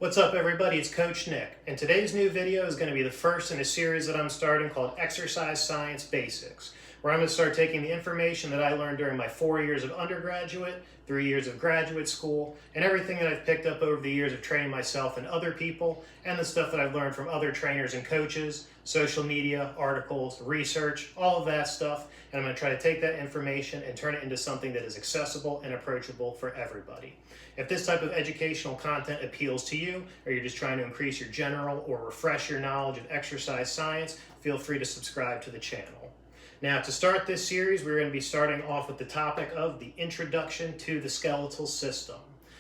What's up everybody, it's Coach Nick, and today's new video is going to be the first in a series that I'm starting called Exercise Science Basics, where I'm going to start taking the information that I learned during my 4 years of undergraduate, 3 years of graduate school, and everything that I've picked up over the years of training myself and other people, and the stuff that I've learned from other trainers and coaches, social media, articles, research, all of that stuff, and I'm going to try to take that information and turn it into something that is accessible and approachable for everybody. If this type of educational content appeals to you, or you're just trying to increase your general or refresh your knowledge of exercise science, feel free to subscribe to the channel. Now, to start this series, we're going to be starting off with the topic of the introduction to the skeletal system.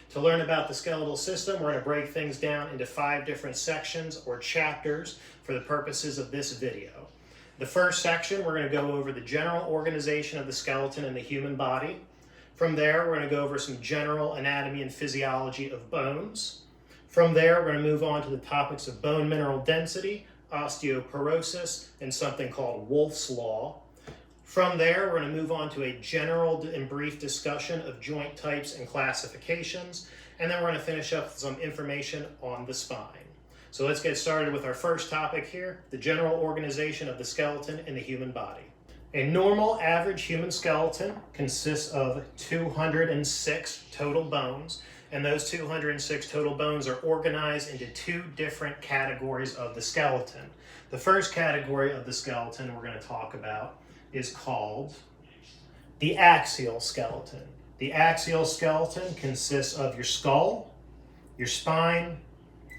To learn about the skeletal system, we're going to break things down into 5 different sections or chapters for the purposes of this video. The first section, we're going to go over the general organization of the skeleton in the human body. From there, we're going to go over some general anatomy and physiology of bones. From there, we're going to move on to the topics of bone mineral density, osteoporosis, and something called Wolff's Law. From there, we're going to move on to a general and brief discussion of joint types and classifications, and then we're going to finish up with some information on the spine. So let's get started with our first topic here, the general organization of the skeleton in the human body. A normal average human skeleton consists of 206 total bones, and those 206 total bones are organized into 2 different categories of the skeleton. The first category of the skeleton we're going to talk about is called the axial skeleton. The axial skeleton consists of your skull, your spine,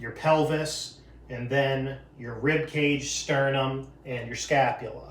your pelvis, and then your rib cage, sternum, and your scapula.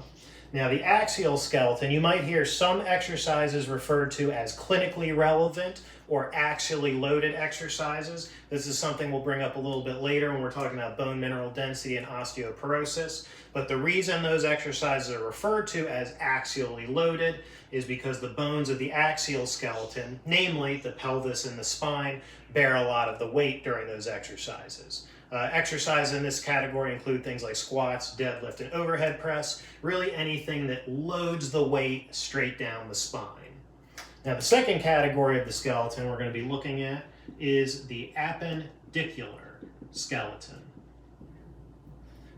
Now, the axial skeleton, you might hear some exercises referred to as clinically relevant or axially loaded exercises. This is something we'll bring up a little bit later when we're talking about bone mineral density and osteoporosis. But the reason those exercises are referred to as axially loaded is because the bones of the axial skeleton, namely the pelvis and the spine, bear a lot of the weight during those exercises. Exercises in this category include things like squats, deadlift, and overhead press, really anything that loads the weight straight down the spine. Now, the second category of the skeleton we're going to be looking at is the appendicular skeleton.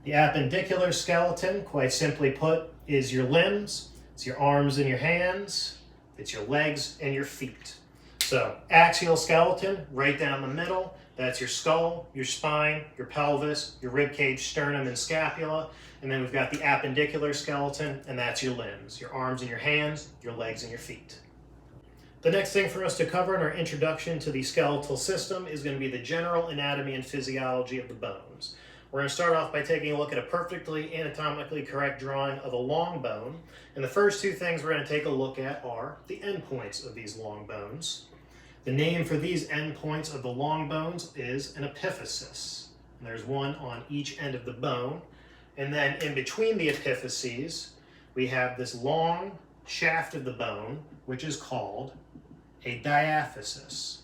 The appendicular skeleton, quite simply put, is your limbs, it's your arms and your hands, it's your legs and your feet. So, axial skeleton, right down the middle, that's your skull, your spine, your pelvis, your rib cage, sternum, and scapula. And then we've got the appendicular skeleton, and that's your limbs, your arms and your hands, your legs and your feet. The next thing for us to cover in our introduction to the skeletal system is going to be the general anatomy and physiology of the bones. We're going to start off by taking a look at a perfectly anatomically correct drawing of a long bone. And the first 2 things we're going to take a look at are the endpoints of these long bones. The name for these endpoints of the long bones is an epiphysis. And there's one on each end of the bone. And then in between the epiphyses, we have this long shaft of the bone, which is called a diaphysis.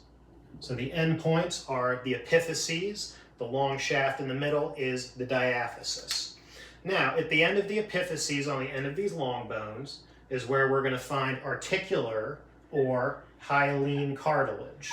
So the endpoints are the epiphyses. The long shaft in the middle is the diaphysis. Now, at the end of the epiphyses, on the end of these long bones, is where we're going to find articular or hyaline cartilage.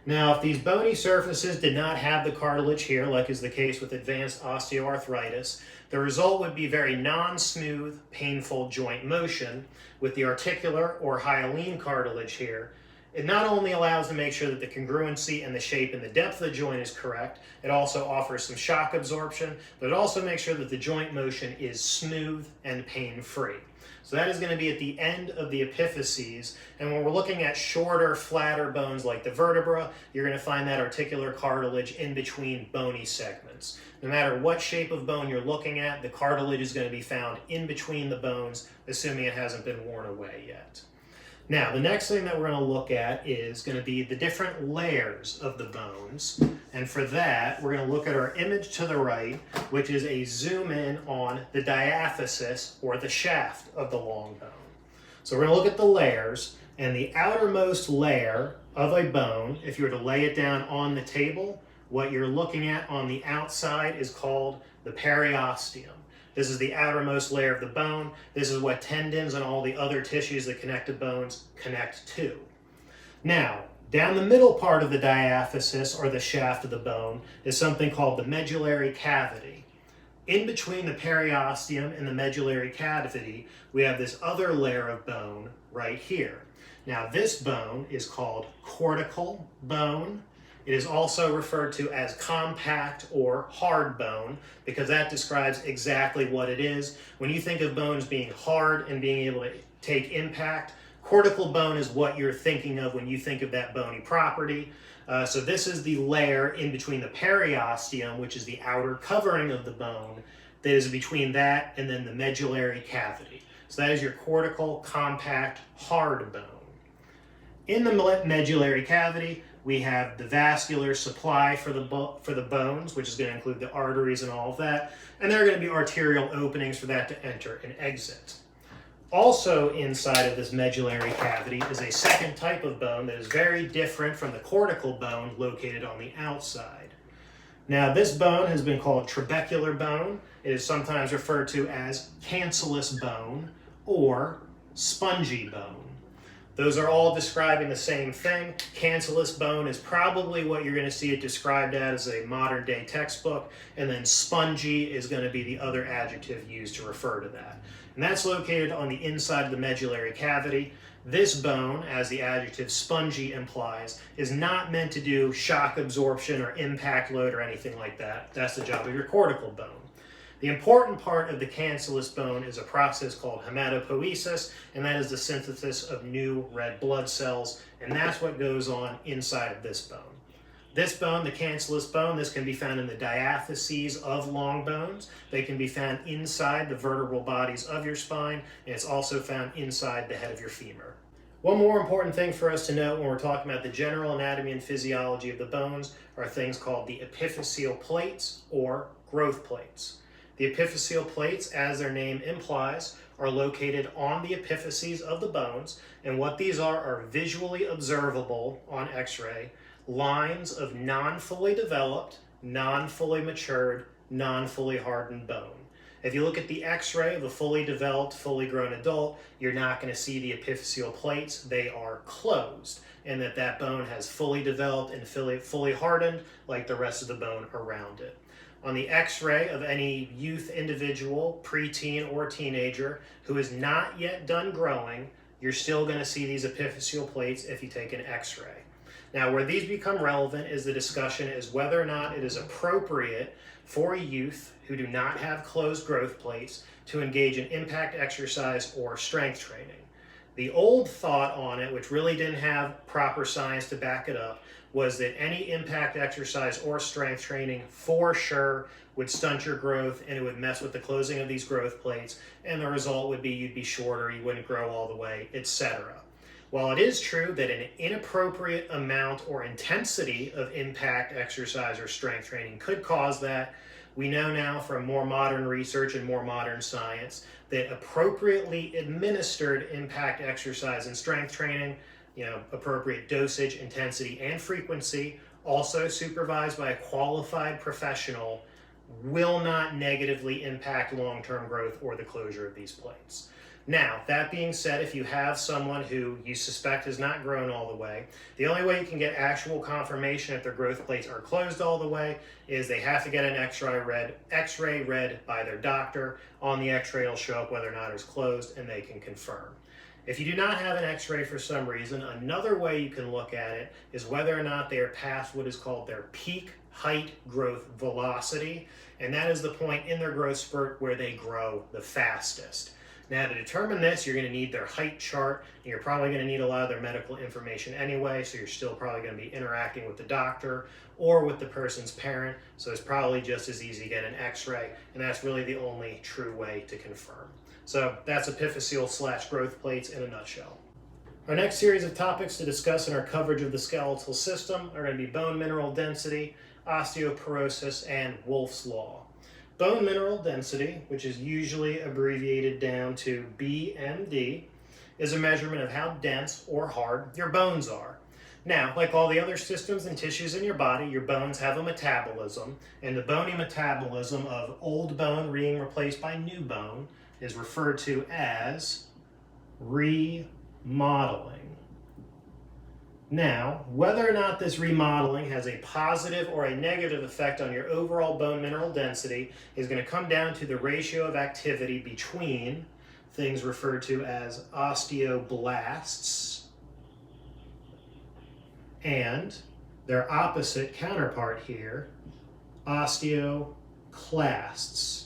Now, if these bony surfaces did not have the cartilage here, like is the case with advanced osteoarthritis, the result would be very non-smooth, painful joint motion. With the articular or hyaline cartilage here, it not only allows to make sure that the congruency and the shape and the depth of the joint is correct, it also offers some shock absorption, but it also makes sure that the joint motion is smooth and pain-free. So that is going to be at the end of the epiphyses, and when we're looking at shorter, flatter bones like the vertebra, you're going to find that articular cartilage in between bony segments. No matter what shape of bone you're looking at, the cartilage is going to be found in between the bones, assuming it hasn't been worn away yet. Now, the next thing that we're going to look at is going to be the different layers of the bones. And for that, we're going to look at our image to the right, which is a zoom in on the diaphysis, or the shaft of the long bone. So we're going to look at the layers, and the outermost layer of a bone, if you were to lay it down on the table, what you're looking at on the outside is called the periosteum. This is the outermost layer of the bone. This is what tendons and all the other tissues that connect to bones connect to. Now, Down the middle part of the diaphysis, or the shaft of the bone, is something called the medullary cavity. In between the periosteum and the medullary cavity, we have this other layer of bone right here. Now this bone is called cortical bone. It is also referred to as compact or hard bone because that describes exactly what it is. When you think of bones being hard and being able to take impact, cortical bone is what you're thinking of when you think of that bony property. So this is the layer in between the periosteum, which is the outer covering of the bone, that is between that and then the medullary cavity. So that is your cortical, compact, hard bone. In the medullary cavity, we have the vascular supply for the bones, which is going to include the arteries and all of that, and there are going to be arterial openings for that to enter and exit. Also inside of this medullary cavity is a second type of bone that is very different from the cortical bone located on the outside. Now this bone has been called trabecular bone. It is sometimes referred to as cancellous bone or spongy bone. Those are all describing the same thing. Cancellous bone is probably what you're going to see it described as a modern day textbook, and then spongy is going to be the other adjective used to refer to that. And that's located on the inside of the medullary cavity. This bone, as the adjective spongy implies, is not meant to do shock absorption or impact load or anything like that. That's the job of your cortical bone. The important part of the cancellous bone is a process called hematopoiesis, and that is the synthesis of new red blood cells, and that's what goes on inside of this bone. This bone, the cancellous bone, this can be found in the diaphyses of long bones. They can be found inside the vertebral bodies of your spine, and it's also found inside the head of your femur. One more important thing for us to note when we're talking about the general anatomy and physiology of the bones are things called the epiphyseal plates or growth plates. The epiphyseal plates, as their name implies, are located on the epiphyses of the bones, and what these are visually observable on X-ray lines of non-fully developed, non-fully matured, non-fully hardened bone. If you look at the X-ray of a fully developed, fully grown adult, you're not going to see the epiphyseal plates. They are closed, and that bone has fully developed and fully hardened like the rest of the bone around it. On the X-ray of any youth individual, preteen or teenager who is not yet done growing, you're still going to see these epiphyseal plates if you take an X-ray. Now, where these become relevant is the discussion is whether or not it is appropriate for youth who do not have closed growth plates to engage in impact exercise or strength training. The old thought on it, which really didn't have proper science to back it up, was that any impact exercise or strength training for sure would stunt your growth and it would mess with the closing of these growth plates, and the result would be you'd be shorter, you wouldn't grow all the way, etc. While it is true that an inappropriate amount or intensity of impact exercise or strength training could cause that, we know now from more modern research and more modern science that appropriately administered impact exercise and strength training, appropriate dosage, intensity, and frequency, also supervised by a qualified professional, will not negatively impact long-term growth or the closure of these plates. Now, that being said, if you have someone who you suspect has not grown all the way, the only way you can get actual confirmation if their growth plates are closed all the way is they have to get an X-ray read by their doctor. On the X-ray, it'll show up whether or not it's closed, and they can confirm. If you do not have an X-ray for some reason, another way you can look at it is whether or not they are past what is called their peak height growth velocity, and that is the point in their growth spurt where they grow the fastest. Now, to determine this, you're going to need their height chart, and you're probably going to need a lot of their medical information anyway, so you're still probably going to be interacting with the doctor or with the person's parent, so it's probably just as easy to get an X-ray, and that's really the only true way to confirm. So that's epiphyseal / growth plates in a nutshell. Our next series of topics to discuss in our coverage of the skeletal system are going to be bone mineral density, osteoporosis, and Wolff's law. Bone mineral density, which is usually abbreviated down to BMD, is a measurement of how dense or hard your bones are. Now, like all the other systems and tissues in your body, your bones have a metabolism, and the bony metabolism of old bone being replaced by new bone is referred to as remodeling. Now, whether or not this remodeling has a positive or a negative effect on your overall bone mineral density is going to come down to the ratio of activity between things referred to as osteoblasts and their opposite counterpart here, osteoclasts.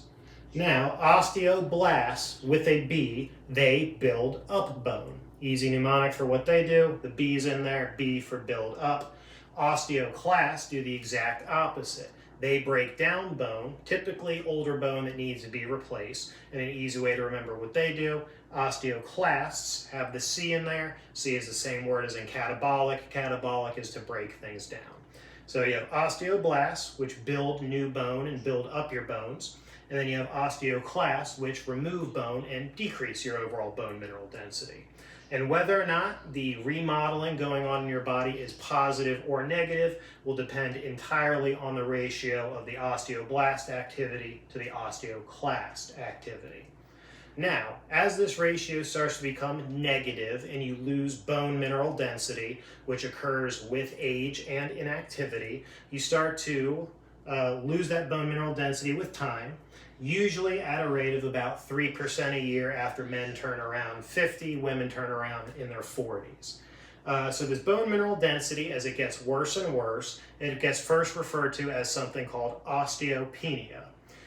Now, osteoblasts, with a B, they build up bone. Easy mnemonic for what they do. The B's in there, B for build up. Osteoclasts do the exact opposite. They break down bone, typically older bone that needs to be replaced. And an easy way to remember what they do, osteoclasts have the C in there. C is the same word as in catabolic. Catabolic is to break things down. So you have osteoblasts, which build new bone and build up your bones. And then you have osteoclasts, which remove bone and decrease your overall bone mineral density. And whether or not the remodeling going on in your body is positive or negative will depend entirely on the ratio of the osteoblast activity to the osteoclast activity. Now, as this ratio starts to become negative and you lose bone mineral density, which occurs with age and inactivity, you start to lose that bone mineral density with time, usually at a rate of about 3% a year after men turn around 50, women turn around in their 40s. So this bone mineral density, as it gets worse and worse, it gets first referred to as something called osteopenia.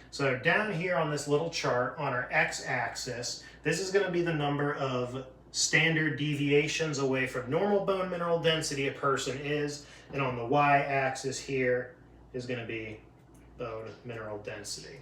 So down here on this little chart on our x-axis, this is going to be the number of standard deviations away from normal bone mineral density a person is, and on the y-axis here is going to be bone mineral density.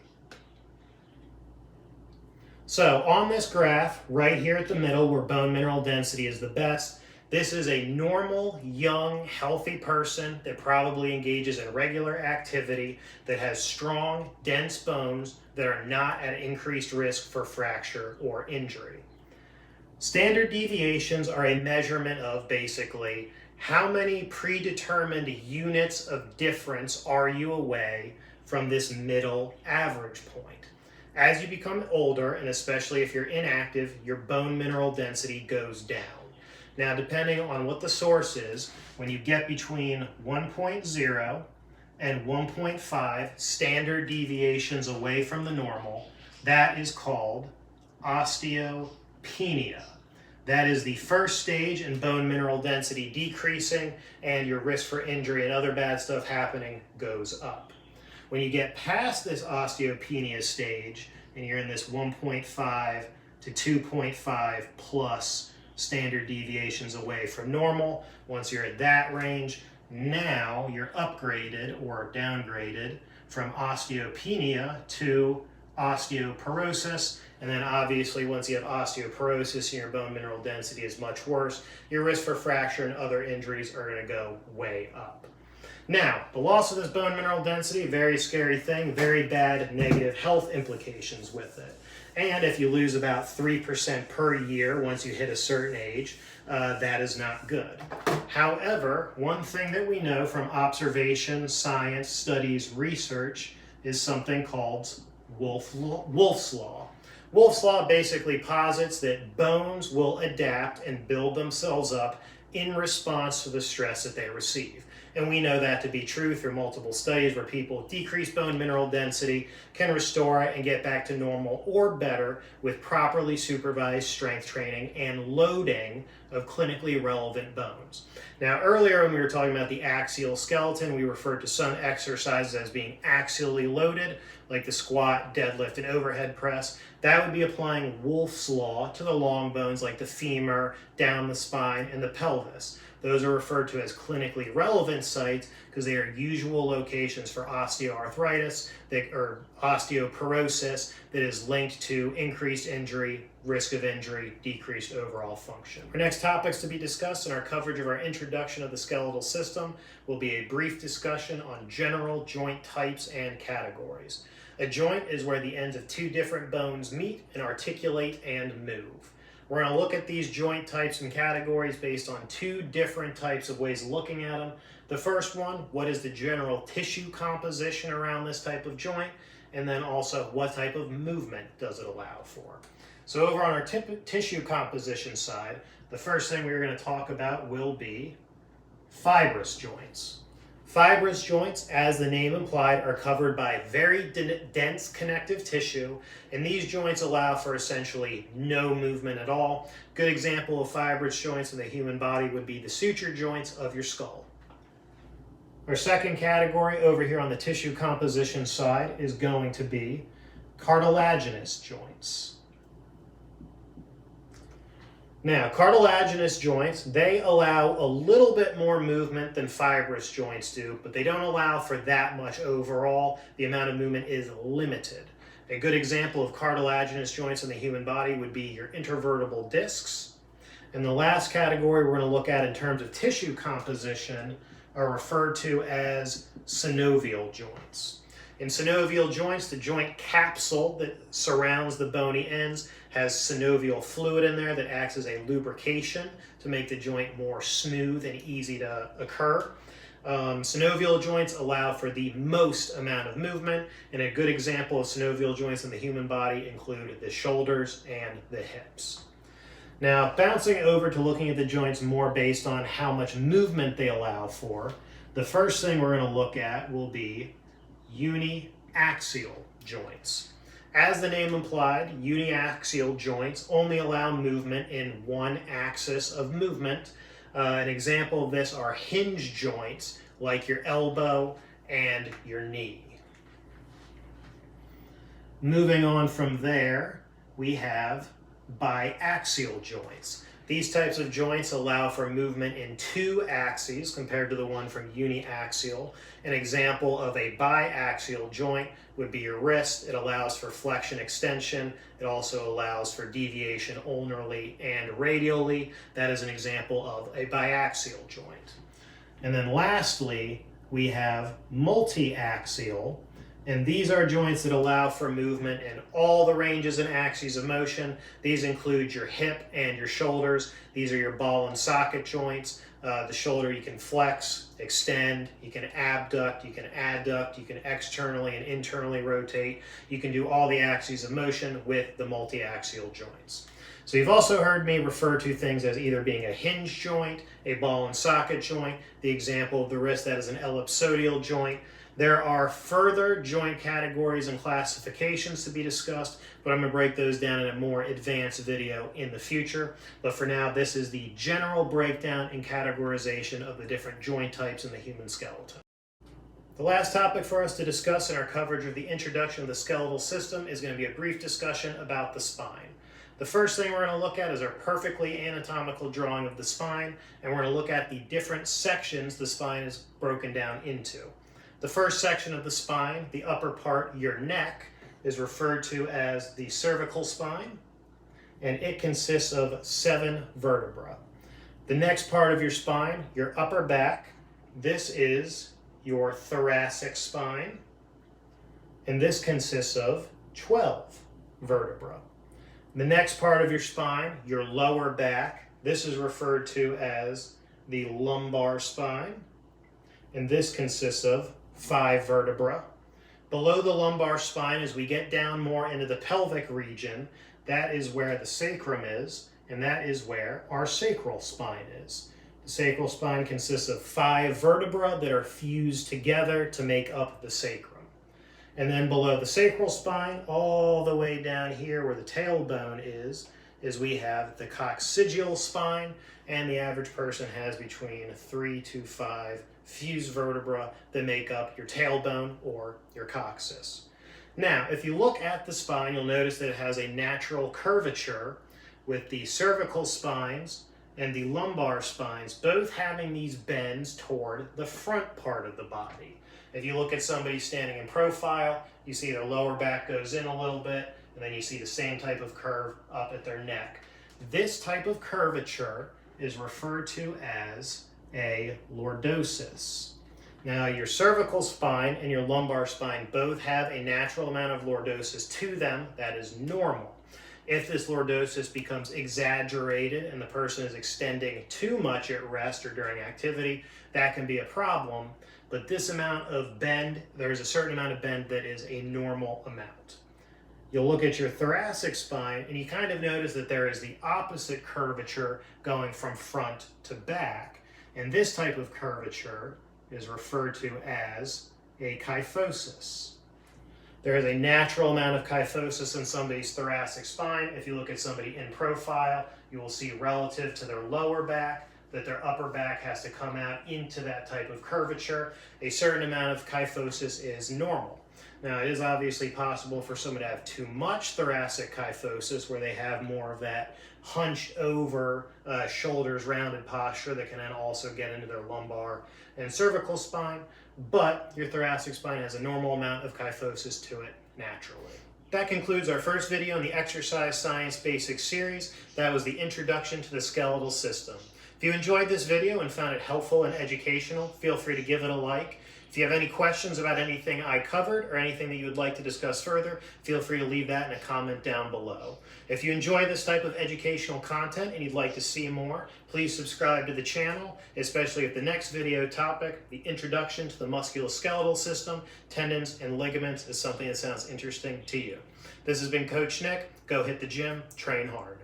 So on this graph, right here at the middle where bone mineral density is the best, this is a normal, young, healthy person that probably engages in regular activity, that has strong, dense bones that are not at increased risk for fracture or injury. Standard deviations are a measurement of basically how many predetermined units of difference are you away from this middle average point. As you become older, and especially if you're inactive, your bone mineral density goes down. Now, depending on what the source is, when you get between 1.0 and 1.5 standard deviations away from the normal, that is called osteopenia. That is the first stage in bone mineral density decreasing, and your risk for injury and other bad stuff happening goes up. When you get past this osteopenia stage, and you're in this 1.5 to 2.5 plus standard deviations away from normal, once you're at that range, now you're upgraded or downgraded from osteopenia to osteoporosis. And then obviously once you have osteoporosis and your bone mineral density is much worse, your risk for fracture and other injuries are going to go way up. Now, the loss of this bone mineral density, very scary thing, very bad negative health implications with it. And if you lose about 3% per year once you hit a certain age, that is not good. However, one thing that we know from observation, science, studies, research is something called Wolff's Law. Wolff's Law basically posits that bones will adapt and build themselves up in response to the stress that they receive. And we know that to be true through multiple studies where people with decreased bone mineral density can restore it and get back to normal or better with properly supervised strength training and loading of clinically relevant bones. Now, earlier when we were talking about the axial skeleton, we referred to some exercises as being axially loaded, like the squat, deadlift, and overhead press. That would be applying Wolff's Law to the long bones like the femur, down the spine, and the pelvis. Those are referred to as clinically relevant sites because they are usual locations for osteoarthritis or osteoporosis that is linked to increased injury, risk of injury, decreased overall function. Our next topics to be discussed in our coverage of our introduction of the skeletal system will be a brief discussion on general joint types and categories. A joint is where the ends of two different bones meet and articulate and move. We're going to look at these joint types and categories based on two different types of ways of looking at them. The first one, what is the general tissue composition around this type of joint? And then also, what type of movement does it allow for? So over on our tissue composition side, the first thing we're going to talk about will be Fibrous joints. Fibrous joints, as the name implied, are covered by very dense connective tissue, and these joints allow for essentially no movement at all. Good example of fibrous joints in the human body would be the suture joints of your skull. Our second category over here on the tissue composition side is going to be cartilaginous joints. Now, cartilaginous joints, they allow a little bit more movement than fibrous joints do, but they don't allow for that much overall. The amount of movement is limited. A good example of cartilaginous joints in the human body would be your intervertebral discs. And the last category we're going to look at in terms of tissue composition are referred to as synovial joints. In synovial joints, the joint capsule that surrounds the bony ends has synovial fluid in there that acts as a lubrication to make the joint more smooth and easy to occur. Synovial joints allow for the most amount of movement, and a good example of synovial joints in the human body include the shoulders and the hips. Now, bouncing over to looking at the joints more based on how much movement they allow for, the first thing we're going to look at will be uniaxial joints. As the name implied, uniaxial joints only allow movement in one axis of movement. An example of this are hinge joints like your elbow and your knee. Moving on from there, we have biaxial joints. These types of joints allow for movement in two axes compared to the one from uniaxial. An example of a biaxial joint would be your wrist. It allows for flexion extension. It also allows for deviation ulnarly and radially. That is an example of a biaxial joint. And then lastly, we have multiaxial. And these are joints that allow for movement in all the ranges and axes of motion. These include your hip and your shoulders. These are your ball and socket joints. The shoulder you can flex, extend, you can abduct, you can adduct, you can externally and internally rotate. You can do all the axes of motion with the multiaxial joints. So you've also heard me refer to things as either being a hinge joint, a ball and socket joint. The example of the wrist, that is an ellipsoidal joint. There are further joint categories and classifications to be discussed, but I'm going to break those down in a more advanced video in the future. But for now, this is the general breakdown and categorization of the different joint types in the human skeleton. The last topic for us to discuss in our coverage of the introduction of the skeletal system is going to be a brief discussion about the spine. The first thing we're going to look at is our perfectly anatomical drawing of the spine, and we're going to look at the different sections the spine is broken down into. The first section of the spine, the upper part, your neck, is referred to as the cervical spine, and it consists of 7 vertebrae. The next part of your spine, your upper back, this is your thoracic spine, and this consists of 12 vertebrae. The next part of your spine, your lower back, this is referred to as the lumbar spine, and this consists of 5 vertebrae. Below the lumbar spine, as we get down more into the pelvic region, that is where the sacrum is, and that is where our sacral spine is. The sacral spine consists of 5 vertebrae that are fused together to make up the sacrum. And then below the sacral spine, all the way down here where the tailbone is we have the coccygeal spine, and the average person has between 3 to 5 fused vertebrae that make up your tailbone or your coccyx. Now, if you look at the spine, you'll notice that it has a natural curvature with the cervical spines and the lumbar spines both having these bends toward the front part of the body. If you look at somebody standing in profile, you see their lower back goes in a little bit, and then you see the same type of curve up at their neck. This type of curvature is referred to as a lordosis. Now, your cervical spine and your lumbar spine both have a natural amount of lordosis to them that is normal. If this lordosis becomes exaggerated and the person is extending too much at rest or during activity, that can be a problem. But this amount of bend, there is a certain amount of bend that is a normal amount. You'll look at your thoracic spine and you kind of notice that there is the opposite curvature going from front to back. And this type of curvature is referred to as a kyphosis. There is a natural amount of kyphosis in somebody's thoracic spine. If you look at somebody in profile, you will see relative to their lower back that their upper back has to come out into that type of curvature. A certain amount of kyphosis is normal. Now, it is obviously possible for someone to have too much thoracic kyphosis, where they have more of that hunched over, shoulders rounded posture that can then also get into their lumbar and cervical spine. But your thoracic spine has a normal amount of kyphosis to it naturally. That concludes our first video in the Exercise Science Basics series. That was the introduction to the skeletal system. If you enjoyed this video and found it helpful and educational, feel free to give it a like. If you have any questions about anything I covered or anything that you would like to discuss further, feel free to leave that in a comment down below. If you enjoy this type of educational content and you'd like to see more, please subscribe to the channel, especially if the next video topic, the introduction to the musculoskeletal system, tendons, and ligaments, is something that sounds interesting to you. This has been Coach Nick. Go hit the gym, train hard.